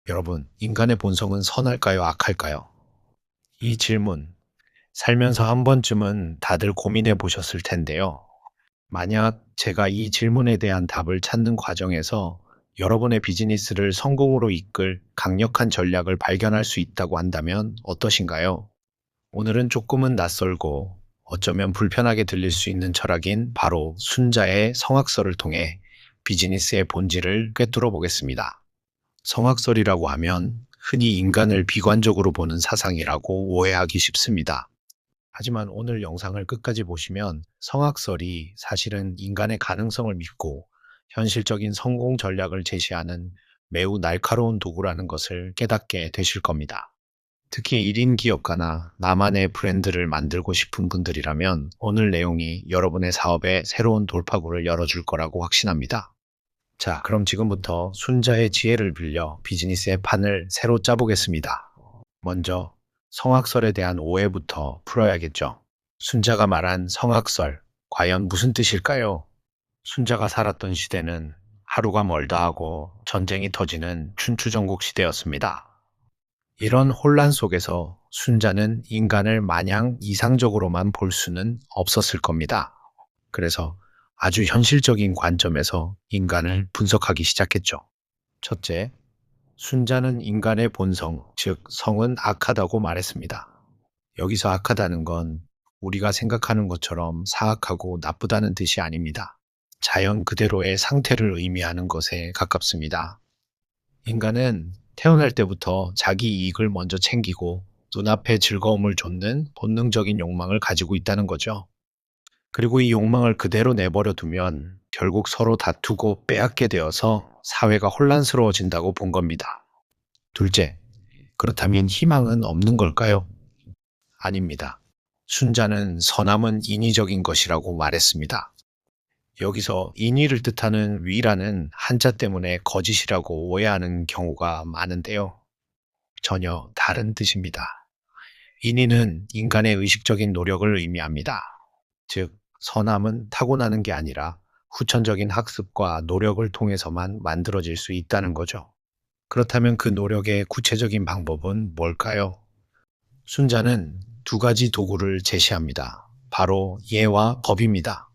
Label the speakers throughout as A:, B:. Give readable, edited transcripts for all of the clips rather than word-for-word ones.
A: 여러분, 인간의 본성은 선할까요, 악할까요? 이 질문, 살면서 한 번쯤은 다들 고민해 보셨을 텐데요. 만약 제가 이 질문에 대한 답을 찾는 과정에서 여러분의 비즈니스를 성공으로 이끌 강력한 전략을 발견할 수 있다고 한다면 어떠신가요? 오늘은 조금은 낯설고 어쩌면 불편하게 들릴 수 있는 철학인 바로 순자의 성악설을 통해 비즈니스의 본질을 꿰뚫어 보겠습니다. 성악설이라고 하면 흔히 인간을 비관적으로 보는 사상이라고 오해하기 쉽습니다. 하지만 오늘 영상을 끝까지 보시면 성악설이 사실은 인간의 가능성을 믿고 현실적인 성공 전략을 제시하는 매우 날카로운 도구라는 것을 깨닫게 되실 겁니다. 특히 1인 기업가나 나만의 브랜드를 만들고 싶은 분들이라면 오늘 내용이 여러분의 사업에 새로운 돌파구를 열어줄 거라고 확신합니다. 자, 그럼 지금부터 순자의 지혜를 빌려 비즈니스의 판을 새로 짜보겠습니다. 먼저 성악설에 대한 오해부터 풀어야겠죠. 순자가 말한 성악설, 과연 무슨 뜻일까요? 순자가 살았던 시대는 하루가 멀다 하고 전쟁이 터지는 춘추전국 시대였습니다. 이런 혼란 속에서 순자는 인간을 마냥 이상적으로만 볼 수는 없었을 겁니다. 그래서 아주 현실적인 관점에서 인간을 분석하기 시작했죠. 첫째, 순자는 인간의 본성, 즉 성은 악하다고 말했습니다. 여기서 악하다는 건 우리가 생각하는 것처럼 사악하고 나쁘다는 뜻이 아닙니다. 자연 그대로의 상태를 의미하는 것에 가깝습니다. 인간은 태어날 때부터 자기 이익을 먼저 챙기고 눈앞의 즐거움을 좇는 본능적인 욕망을 가지고 있다는 거죠. 그리고 이 욕망을 그대로 내버려 두면 결국 서로 다투고 빼앗게 되어서 사회가 혼란스러워진다고 본 겁니다. 둘째, 그렇다면 희망은 없는 걸까요? 아닙니다. 순자는 선함은 인위적인 것이라고 말했습니다. 여기서 인위를 뜻하는 위라는 한자 때문에 거짓이라고 오해하는 경우가 많은데요. 전혀 다른 뜻입니다. 인위는 인간의 의식적인 노력을 의미합니다. 즉, 선함은 타고나는 게 아니라 후천적인 학습과 노력을 통해서만 만들어질 수 있다는 거죠. 그렇다면 그 노력의 구체적인 방법은 뭘까요? 순자는 두 가지 도구를 제시합니다. 바로 예와 법입니다.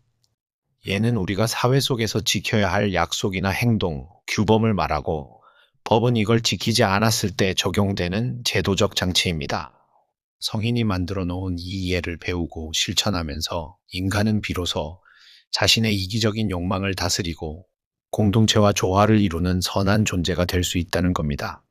A: 예는 우리가 사회 속에서 지켜야 할 약속이나 행동, 규범을 말하고 법은 이걸 지키지 않았을 때 적용되는 제도적 장치입니다. 성인이 만들어 놓은 이 예를 배우고 실천하면서 인간은 비로소 자신의 이기적인 욕망을 다스리고 공동체와 조화를 이루는 선한 존재가 될 수 있다는 겁니다.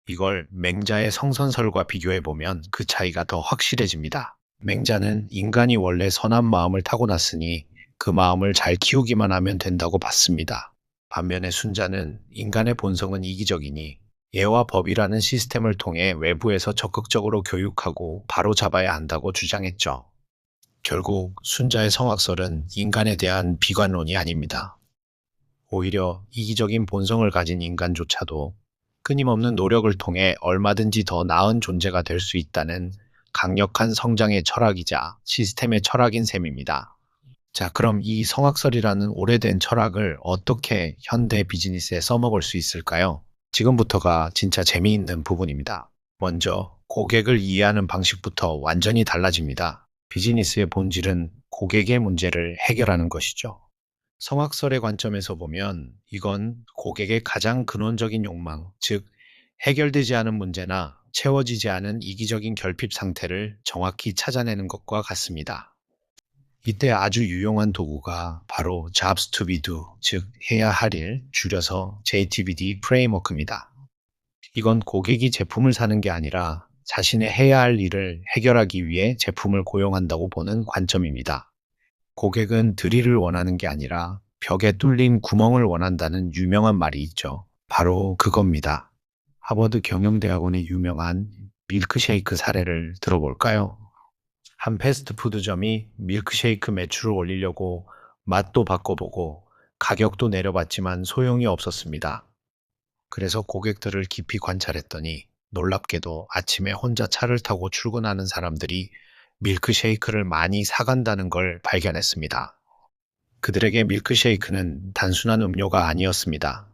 A: 이걸 맹자의 성선설과 비교해보면 그 차이가 더 확실해집니다. 맹자는 인간이 원래 선한 마음을 타고났으니 그 마음을 잘 키우기만 하면 된다고 봤습니다. 반면에 순자는 인간의 본성은 이기적이니 예와 법이라는 시스템을 통해 외부에서 적극적으로 교육하고 바로잡아야 한다고 주장했죠. 결국 순자의 성악설은 인간에 대한 비관론이 아닙니다. 오히려 이기적인 본성을 가진 인간조차도 끊임없는 노력을 통해 얼마든지 더 나은 존재가 될 수 있다는 강력한 성장의 철학이자 시스템의 철학인 셈입니다. 자, 그럼 이 성악설이라는 오래된 철학을 어떻게 현대 비즈니스에 써먹을 수 있을까요? 지금부터가 진짜 재미있는 부분입니다. 먼저 고객을 이해하는 방식부터 완전히 달라집니다. 비즈니스의 본질은 고객의 문제를 해결하는 것이죠. 성악설의 관점에서 보면 이건 고객의 가장 근원적인 욕망, 즉 해결되지 않은 문제나 채워지지 않은 이기적인 결핍 상태를 정확히 찾아내는 것과 같습니다. 이때 아주 유용한 도구가 바로 Jobs to be do, 즉 해야 할 일, 줄여서 JTBD 프레임워크입니다. 이건 고객이 제품을 사는 게 아니라 자신의 해야 할 일을 해결하기 위해 제품을 고용한다고 보는 관점입니다. 고객은 드릴을 원하는 게 아니라 벽에 뚫린 구멍을 원한다는 유명한 말이 있죠. 바로 그겁니다. 하버드 경영대학원의 유명한 밀크쉐이크 사례를 들어볼까요? 한 패스트푸드점이 밀크쉐이크 매출을 올리려고 맛도 바꿔보고 가격도 내려봤지만 소용이 없었습니다. 그래서 고객들을 깊이 관찰했더니 놀랍게도 아침에 혼자 차를 타고 출근하는 사람들이 밀크쉐이크를 많이 사간다는 걸 발견했습니다. 그들에게 밀크쉐이크는 단순한 음료가 아니었습니다.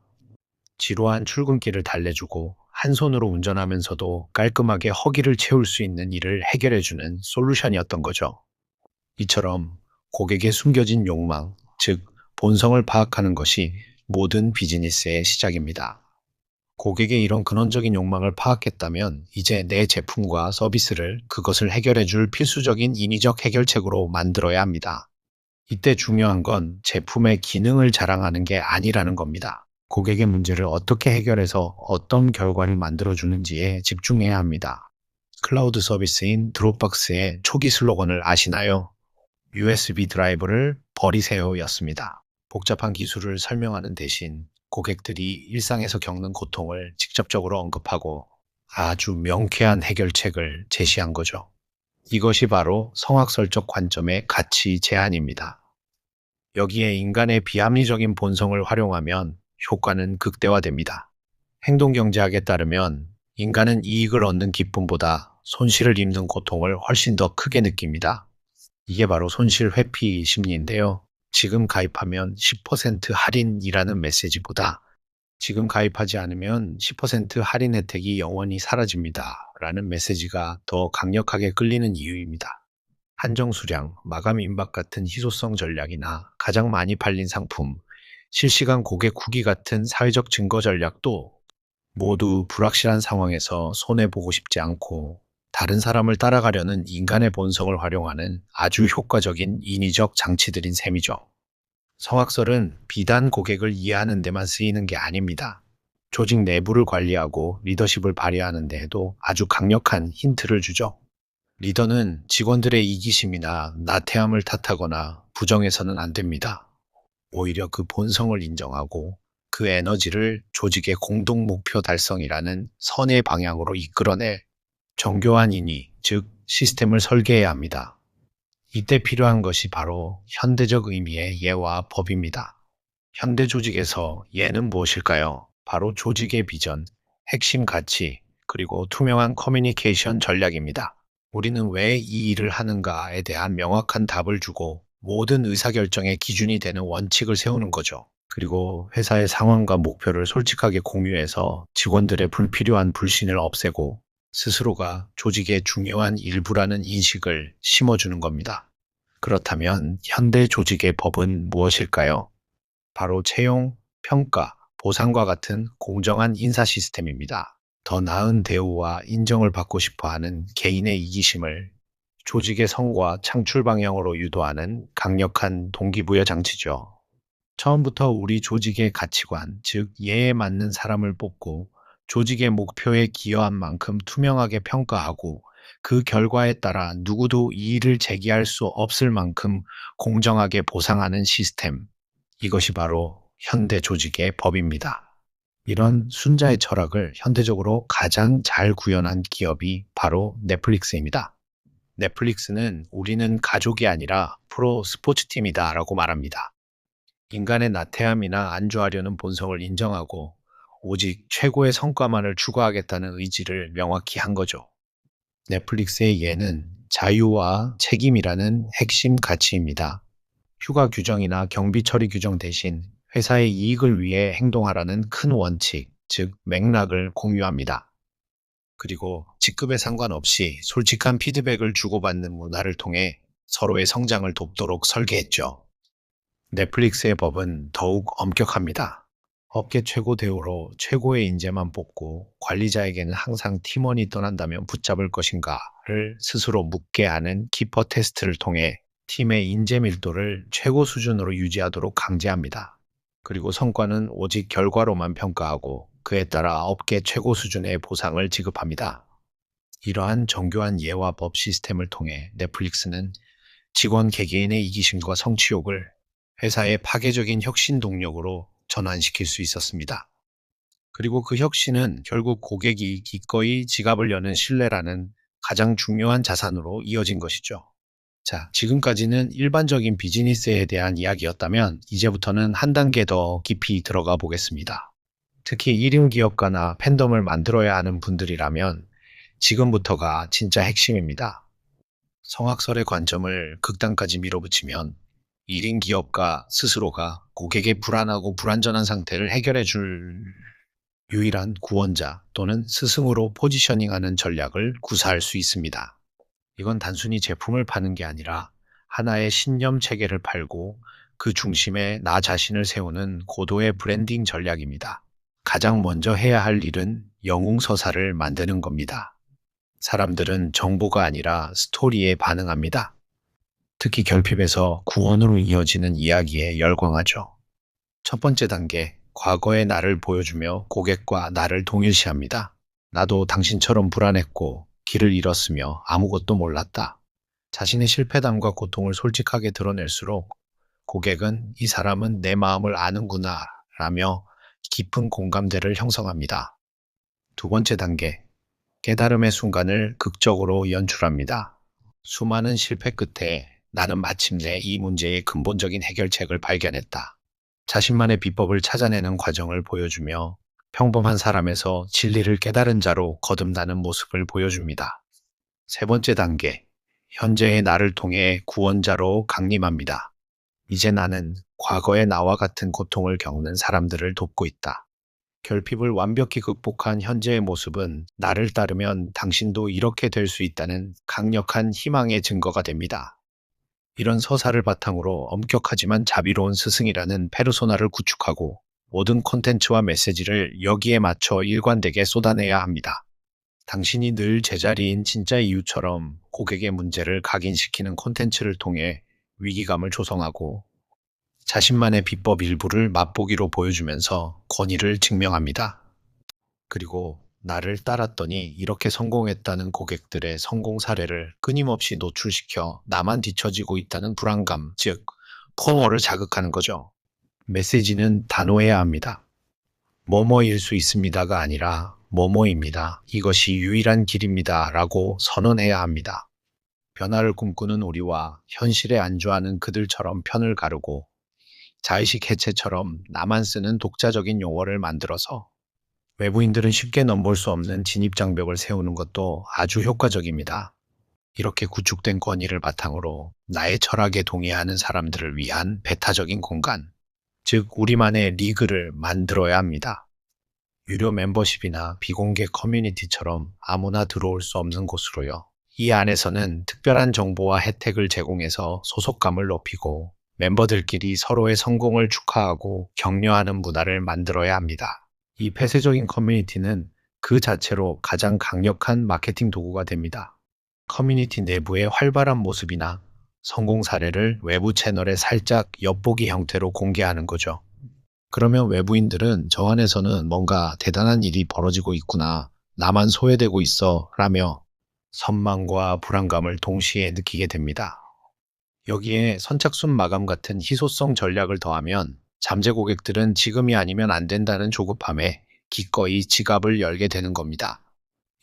A: 지루한 출근길을 달래주고 한 손으로 운전하면서도 깔끔하게 허기를 채울 수 있는 일을 해결해주는 솔루션이었던 거죠. 이처럼 고객의 숨겨진 욕망, 즉 본성을 파악하는 것이 모든 비즈니스의 시작입니다. 고객의 이런 근원적인 욕망을 파악했다면 이제 내 제품과 서비스를 그것을 해결해 줄 필수적인 인위적 해결책으로 만들어야 합니다. 이때 중요한 건 제품의 기능을 자랑하는 게 아니라는 겁니다. 고객의 문제를 어떻게 해결해서 어떤 결과를 만들어주는지에 집중해야 합니다. 클라우드 서비스인 드롭박스의 초기 슬로건을 아시나요? USB 드라이브를 버리세요 였습니다. 복잡한 기술을 설명하는 대신 고객들이 일상에서 겪는 고통을 직접적으로 언급하고 아주 명쾌한 해결책을 제시한 거죠. 이것이 바로 성악설적 관점의 가치 제한입니다. 여기에 인간의 비합리적인 본성을 활용하면 효과는 극대화됩니다. 행동경제학에 따르면 인간은 이익을 얻는 기쁨보다 손실을 입는 고통을 훨씬 더 크게 느낍니다. 이게 바로 손실 회피 심리인데요. 지금 가입하면 10% 할인이라는 메시지보다 지금 가입하지 않으면 10% 할인 혜택이 영원히 사라집니다. 라는 메시지가 더 강력하게 끌리는 이유입니다. 한정 수량, 마감 임박 같은 희소성 전략이나 가장 많이 팔린 상품, 실시간 고객 후기 같은 사회적 증거 전략도 모두 불확실한 상황에서 손해보고 싶지 않고 다른 사람을 따라가려는 인간의 본성을 활용하는 아주 효과적인 인위적 장치들인 셈이죠. 성악설은 비단 고객을 이해하는 데만 쓰이는 게 아닙니다. 조직 내부를 관리하고 리더십을 발휘하는 데에도 아주 강력한 힌트를 주죠. 리더는 직원들의 이기심이나 나태함을 탓하거나 부정해서는 안 됩니다. 오히려 그 본성을 인정하고 그 에너지를 조직의 공동 목표 달성이라는 선의 방향으로 이끌어낼 정교한 인의, 즉 시스템을 설계해야 합니다. 이때 필요한 것이 바로 현대적 의미의 예와 법입니다. 현대 조직에서 예는 무엇일까요? 바로 조직의 비전, 핵심 가치, 그리고 투명한 커뮤니케이션 전략입니다. 우리는 왜 이 일을 하는가에 대한 명확한 답을 주고 모든 의사결정의 기준이 되는 원칙을 세우는 거죠. 그리고 회사의 상황과 목표를 솔직하게 공유해서 직원들의 불필요한 불신을 없애고 스스로가 조직의 중요한 일부라는 인식을 심어주는 겁니다. 그렇다면 현대 조직의 법은 무엇일까요? 바로 채용, 평가, 보상과 같은 공정한 인사 시스템입니다. 더 나은 대우와 인정을 받고 싶어 하는 개인의 이기심을 조직의 성과 창출 방향으로 유도하는 강력한 동기부여 장치죠. 처음부터 우리 조직의 가치관, 즉 예에 맞는 사람을 뽑고 조직의 목표에 기여한 만큼 투명하게 평가하고 그 결과에 따라 누구도 이의를 제기할 수 없을 만큼 공정하게 보상하는 시스템. 이것이 바로 현대 조직의 법입니다. 이런 순자의 철학을 현대적으로 가장 잘 구현한 기업이 바로 넷플릭스입니다. 넷플릭스는 우리는 가족이 아니라 프로 스포츠팀이다 라고 말합니다. 인간의 나태함이나 안주하려는 본성을 인정하고 오직 최고의 성과만을 추구하겠다는 의지를 명확히 한 거죠. 넷플릭스의 예는 자유와 책임이라는 핵심 가치입니다. 휴가 규정이나 경비 처리 규정 대신 회사의 이익을 위해 행동하라는 큰 원칙, 즉 맥락을 공유합니다. 그리고 직급에 상관없이 솔직한 피드백을 주고받는 문화를 통해 서로의 성장을 돕도록 설계했죠. 넷플릭스의 법은 더욱 엄격합니다. 업계 최고 대우로 최고의 인재만 뽑고 관리자에게는 항상 팀원이 떠난다면 붙잡을 것인가를 스스로 묻게 하는 키퍼 테스트를 통해 팀의 인재 밀도를 최고 수준으로 유지하도록 강제합니다. 그리고 성과는 오직 결과로만 평가하고 그에 따라 업계 최고 수준의 보상을 지급합니다. 이러한 정교한 예와 법 시스템을 통해 넷플릭스는 직원 개개인의 이기심과 성취욕을 회사의 파괴적인 혁신 동력으로 전환시킬 수 있었습니다. 그리고 그 혁신은 결국 고객이 기꺼이 지갑을 여는 신뢰라는 가장 중요한 자산으로 이어진 것이죠. 자, 지금까지는 일반적인 비즈니스에 대한 이야기였다면 이제부터는 한 단계 더 깊이 들어가 보겠습니다. 특히 1인 기업가나 팬덤을 만들어야 하는 분들이라면 지금부터가 진짜 핵심입니다. 성악설의 관점을 극단까지 밀어붙이면 1인 기업가 스스로가 고객의 불안하고 불완전한 상태를 해결해 줄 유일한 구원자 또는 스승으로 포지셔닝하는 전략을 구사할 수 있습니다. 이건 단순히 제품을 파는 게 아니라 하나의 신념 체계를 팔고 그 중심에 나 자신을 세우는 고도의 브랜딩 전략입니다. 가장 먼저 해야 할 일은 영웅서사를 만드는 겁니다. 사람들은 정보가 아니라 스토리에 반응합니다. 특히 결핍에서 구원으로 이어지는 이야기에 열광하죠. 첫 번째 단계, 과거의 나를 보여주며 고객과 나를 동일시합니다. 나도 당신처럼 불안했고 길을 잃었으며 아무것도 몰랐다. 자신의 실패담과 고통을 솔직하게 드러낼수록 고객은 이 사람은 내 마음을 아는구나 라며 깊은 공감대를 형성합니다. 두 번째 단계, 깨달음의 순간을 극적으로 연출합니다. 수많은 실패 끝에 나는 마침내 이 문제의 근본적인 해결책을 발견했다. 자신만의 비법을 찾아내는 과정을 보여주며 평범한 사람에서 진리를 깨달은 자로 거듭나는 모습을 보여줍니다. 세 번째 단계, 현재의 나를 통해 구원자로 강림합니다. 이제 나는 과거의 나와 같은 고통을 겪는 사람들을 돕고 있다. 결핍을 완벽히 극복한 현재의 모습은 나를 따르면 당신도 이렇게 될 수 있다는 강력한 희망의 증거가 됩니다. 이런 서사를 바탕으로 엄격하지만 자비로운 스승이라는 페르소나를 구축하고 모든 콘텐츠와 메시지를 여기에 맞춰 일관되게 쏟아내야 합니다. 당신이 늘 제자리인 진짜 이유처럼 고객의 문제를 각인시키는 콘텐츠를 통해 위기감을 조성하고 자신만의 비법 일부를 맛보기로 보여주면서 권위를 증명합니다. 그리고 나를 따랐더니 이렇게 성공했다는 고객들의 성공 사례를 끊임없이 노출시켜 나만 뒤처지고 있다는 불안감, 즉 포모를 자극하는 거죠. 메시지는 단호해야 합니다. 뭐뭐일 수 있습니다가 아니라 뭐뭐입니다. 이것이 유일한 길입니다. 라고 선언해야 합니다. 변화를 꿈꾸는 우리와 현실에 안주하는 그들처럼 편을 가르고 자의식 해체처럼 나만 쓰는 독자적인 용어를 만들어서 외부인들은 쉽게 넘볼 수 없는 진입장벽을 세우는 것도 아주 효과적입니다. 이렇게 구축된 권위를 바탕으로 나의 철학에 동의하는 사람들을 위한 배타적인 공간, 즉 우리만의 리그를 만들어야 합니다. 유료 멤버십이나 비공개 커뮤니티처럼 아무나 들어올 수 없는 곳으로요. 이 안에서는 특별한 정보와 혜택을 제공해서 소속감을 높이고 멤버들끼리 서로의 성공을 축하하고 격려하는 문화를 만들어야 합니다. 이 폐쇄적인 커뮤니티는 그 자체로 가장 강력한 마케팅 도구가 됩니다. 커뮤니티 내부의 활발한 모습이나 성공 사례를 외부 채널에 살짝 엿보기 형태로 공개하는 거죠. 그러면 외부인들은 저 안에서는 뭔가 대단한 일이 벌어지고 있구나, 나만 소외되고 있어 라며 선망과 불안감을 동시에 느끼게 됩니다. 여기에 선착순 마감 같은 희소성 전략을 더하면 잠재 고객들은 지금이 아니면 안 된다는 조급함에 기꺼이 지갑을 열게 되는 겁니다.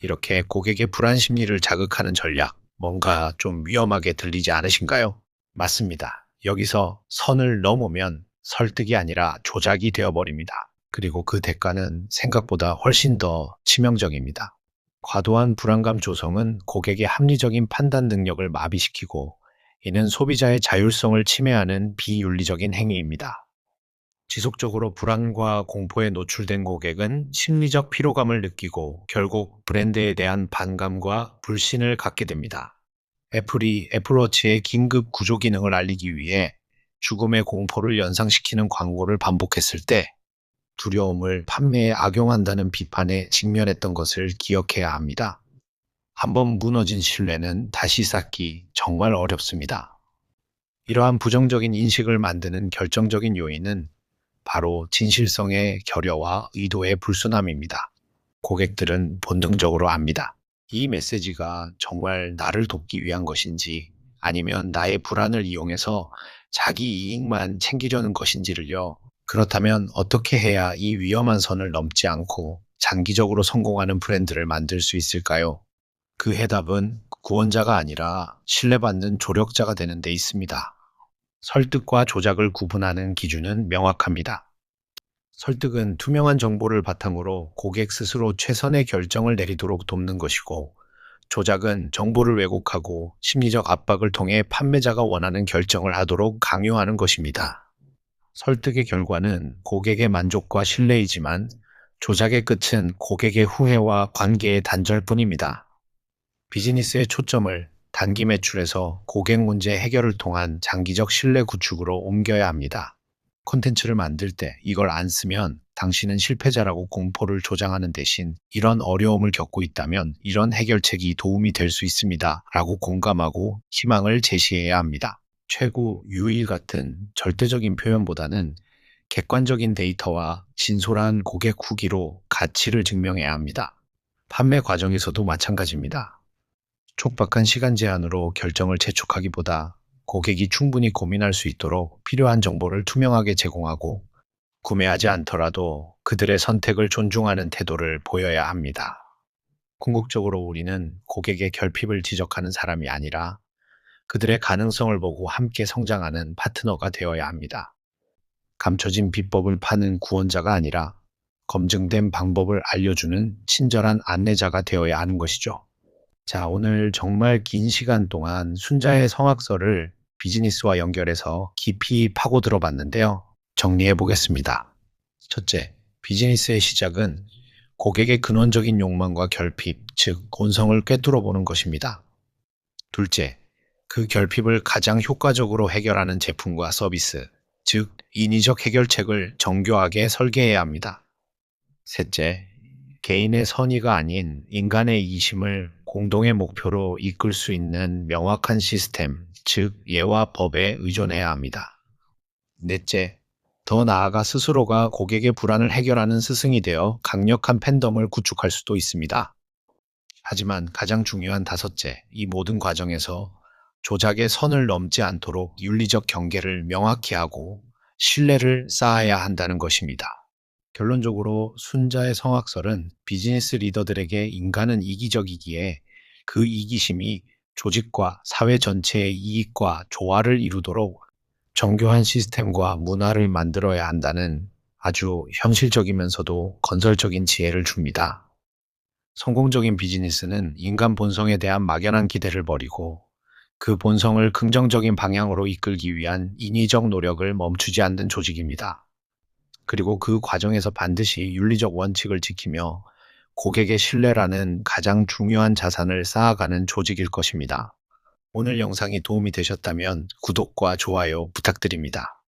A: 이렇게 고객의 불안 심리를 자극하는 전략, 뭔가 좀 위험하게 들리지 않으신가요? 맞습니다. 여기서 선을 넘으면 설득이 아니라 조작이 되어버립니다. 그리고 그 대가는 생각보다 훨씬 더 치명적입니다. 과도한 불안감 조성은 고객의 합리적인 판단 능력을 마비시키고 이는 소비자의 자율성을 침해하는 비윤리적인 행위입니다. 지속적으로 불안과 공포에 노출된 고객은 심리적 피로감을 느끼고 결국 브랜드에 대한 반감과 불신을 갖게 됩니다. 애플이 애플워치의 긴급 구조 기능을 알리기 위해 죽음의 공포를 연상시키는 광고를 반복했을 때 두려움을 판매에 악용한다는 비판에 직면했던 것을 기억해야 합니다. 한번 무너진 신뢰는 다시 쌓기 정말 어렵습니다. 이러한 부정적인 인식을 만드는 결정적인 요인은 바로 진실성의 결여와 의도의 불순함입니다. 고객들은 본능적으로 압니다. 이 메시지가 정말 나를 돕기 위한 것인지 아니면 나의 불안을 이용해서 자기 이익만 챙기려는 것인지를요. 그렇다면 어떻게 해야 이 위험한 선을 넘지 않고 장기적으로 성공하는 브랜드를 만들 수 있을까요? 그 해답은 구원자가 아니라 신뢰받는 조력자가 되는 데 있습니다. 설득과 조작을 구분하는 기준은 명확합니다. 설득은 투명한 정보를 바탕으로 고객 스스로 최선의 결정을 내리도록 돕는 것이고, 조작은 정보를 왜곡하고 심리적 압박을 통해 판매자가 원하는 결정을 하도록 강요하는 것입니다. 설득의 결과는 고객의 만족과 신뢰이지만 조작의 끝은 고객의 후회와 관계의 단절뿐입니다. 비즈니스의 초점을 단기 매출에서 고객 문제 해결을 통한 장기적 신뢰 구축으로 옮겨야 합니다. 콘텐츠를 만들 때 이걸 안 쓰면 당신은 실패자라고 공포를 조장하는 대신 이런 어려움을 겪고 있다면 이런 해결책이 도움이 될 수 있습니다. 라고 공감하고 희망을 제시해야 합니다. 최고, 유일 같은 절대적인 표현보다는 객관적인 데이터와 진솔한 고객 후기로 가치를 증명해야 합니다. 판매 과정에서도 마찬가지입니다. 촉박한 시간 제한으로 결정을 재촉하기보다 고객이 충분히 고민할 수 있도록 필요한 정보를 투명하게 제공하고 구매하지 않더라도 그들의 선택을 존중하는 태도를 보여야 합니다. 궁극적으로 우리는 고객의 결핍을 지적하는 사람이 아니라 그들의 가능성을 보고 함께 성장하는 파트너가 되어야 합니다. 감춰진 비법을 파는 구원자가 아니라 검증된 방법을 알려주는 친절한 안내자가 되어야 하는 것이죠. 자, 오늘 정말 긴 시간 동안 순자의 성악설을 비즈니스와 연결해서 깊이 파고들어 봤는데요. 정리해 보겠습니다. 첫째, 비즈니스의 시작은 고객의 근원적인 욕망과 결핍, 즉 본성을 꿰뚫어 보는 것입니다. 둘째, 그 결핍을 가장 효과적으로 해결하는 제품과 서비스, 즉 인위적 해결책을 정교하게 설계해야 합니다. 셋째, 개인의 선의가 아닌 인간의 이심을 공동의 목표로 이끌 수 있는 명확한 시스템, 즉 예와 법에 의존해야 합니다. 넷째, 더 나아가 스스로가 고객의 불안을 해결하는 스승이 되어 강력한 팬덤을 구축할 수도 있습니다. 하지만 가장 중요한 다섯째, 이 모든 과정에서 조작의 선을 넘지 않도록 윤리적 경계를 명확히 하고 신뢰를 쌓아야 한다는 것입니다. 결론적으로 순자의 성악설은 비즈니스 리더들에게 인간은 이기적이기에 그 이기심이 조직과 사회 전체의 이익과 조화를 이루도록 정교한 시스템과 문화를 만들어야 한다는 아주 현실적이면서도 건설적인 지혜를 줍니다. 성공적인 비즈니스는 인간 본성에 대한 막연한 기대를 버리고 그 본성을 긍정적인 방향으로 이끌기 위한 인위적 노력을 멈추지 않는 조직입니다. 그리고 그 과정에서 반드시 윤리적 원칙을 지키며 고객의 신뢰라는 가장 중요한 자산을 쌓아가는 조직일 것입니다. 오늘 영상이 도움이 되셨다면 구독과 좋아요 부탁드립니다.